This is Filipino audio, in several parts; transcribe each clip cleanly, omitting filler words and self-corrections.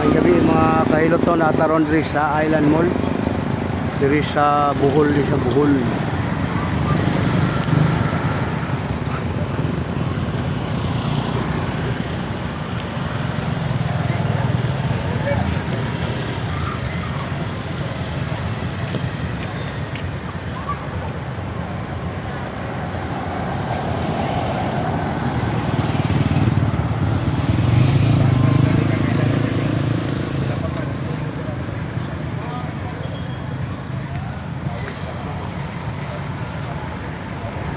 May gabi mga kahiloton na taron diri sa Island Mall. Diri sa Bohol, sa Bohol.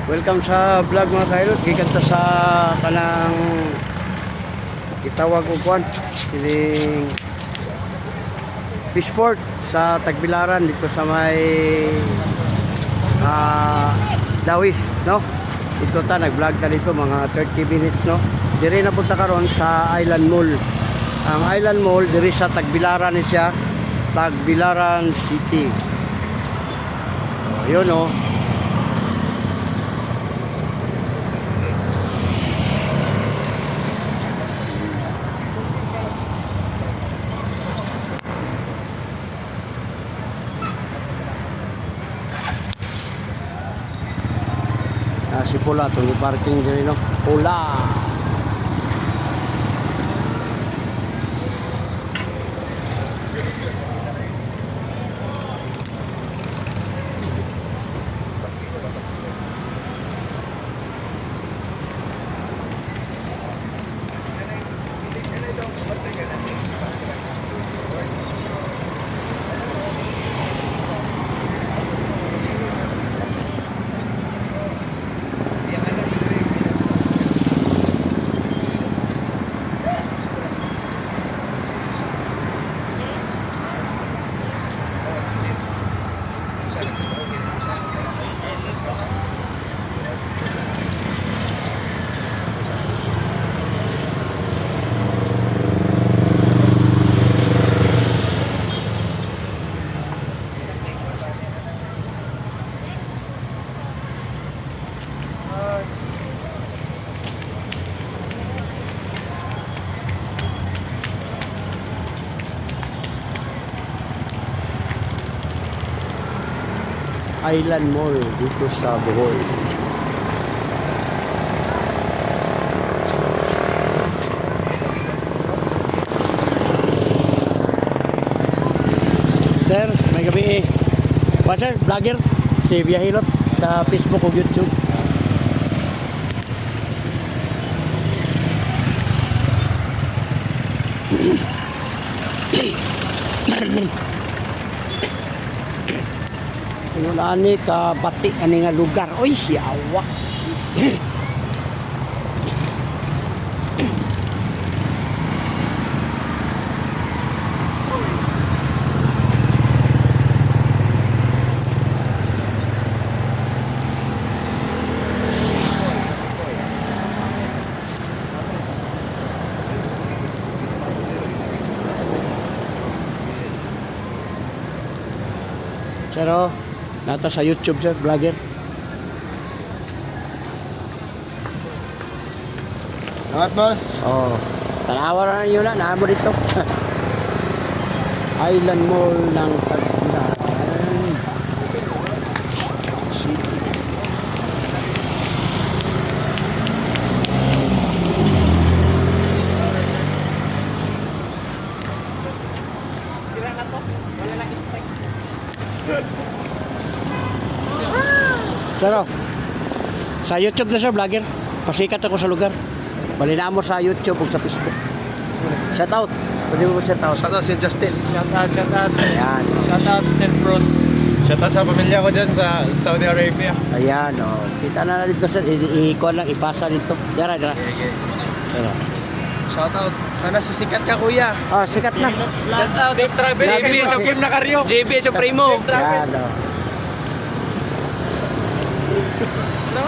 Welcome sa vlog mga kailot. Gikanta sa kanang itawag og kwan kining Fishport sa Tagbilaran dito sa may Dawis, no? Dito ta nag-vlog ta dito mga 30 minutes, no? Dire na punta karon sa Island Mall. Ang Island Mall dire sa Tagbilaran ni siya, Tagbilaran City. Yun, no? Si Pula itong i-parking din, no? Pula! Island Mall dito sa Bohol. Sir, may gabi eh. Sir, vlogger si Biyahilot sa Facebook o YouTube. Ani ka batik ani nga lugar. Oy, siawa. Pero nata sa YouTube sir, vlogger. Salamat, boss. Oh, tanawa na yun na, naamo dito. Island Mall ng Tagbilaran City. Sir, sa YouTube na sir, vlogger. Pasikat ako sa lugar. Balina mo sa YouTube o sa Facebook. Shout out. Pwede mo shout out. Shout out si Justin. Shout out. Ayan. Shout out St. Bruce. Shout out sa pamilya ko dyan sa Saudi Arabia. Ayan, oh. Kita na dito sir. I-ikuan lang, ipasa dito. Dara. Shout out. Sana sisikat ka, kuya. Oh, sikat na. Shout out. Safe travel. JB sa Kim na karyo. JB sa Primo. Ayan, oh. No.